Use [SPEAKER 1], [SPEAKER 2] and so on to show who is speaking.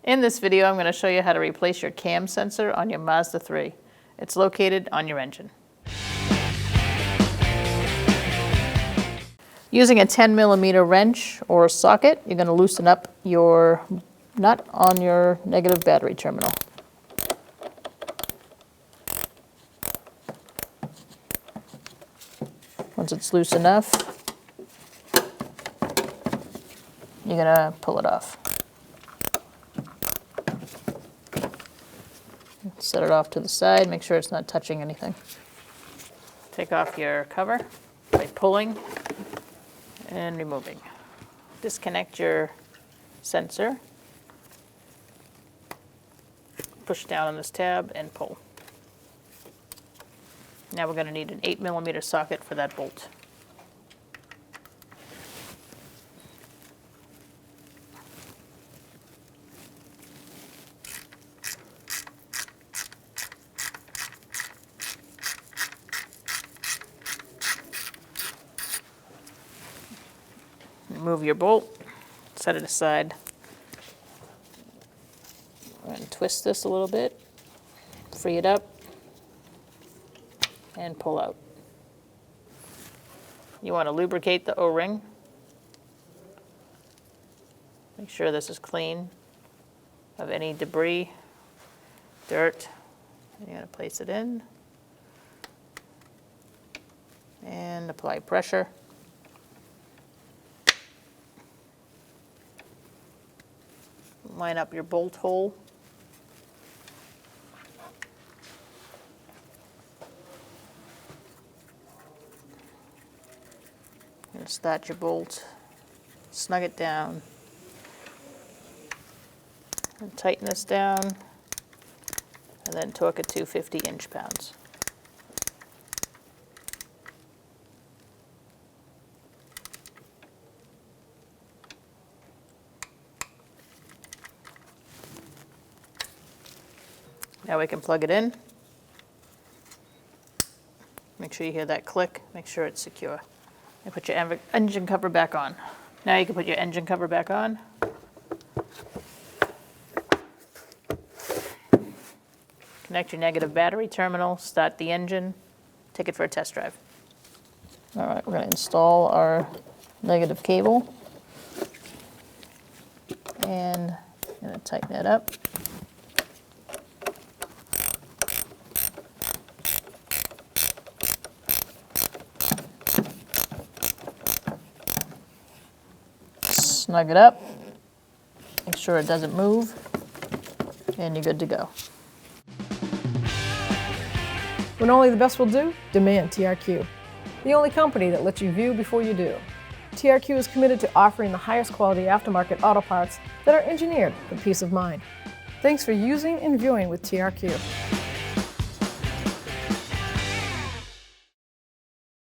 [SPEAKER 1] In this video, I'm going to show you how to replace your cam sensor on your Mazda 3. It's located on your engine. Using a 10mm wrench or socket, you're going to loosen up your nut on your negative battery terminal. Once it's loose enough, you're going to pull it off. Set it off to the side, make sure it's not touching anything. Take off your cover by pulling and removing. Disconnect your sensor. Push down on this tab and pull. Now we're going to need an 8mm socket for that bolt. Remove your bolt, set it aside. We're going to twist this a little bit, free it up, and pull out. You want to lubricate the O-ring. Make sure this is clean of any debris, dirt. And you're going to place it in and apply pressure. Line up your bolt hole. And start your bolt, snug it down, and tighten this down, and then torque it to 50 inch-pounds. Now we can plug it in. Make sure you hear that click. Make sure it's secure. And put your engine cover back on. Now you can put your engine cover back on. Connect your negative battery terminal, start the engine, take it for a test drive. All right, we're going to install our negative cable. And I'm going to tighten it up. Snug it up, make sure it doesn't move, and you're good to go.
[SPEAKER 2] When only the best will do, demand TRQ. The only company that lets you view before you do. TRQ is committed to offering the highest quality aftermarket auto parts that are engineered for peace of mind. Thanks for using and viewing with TRQ.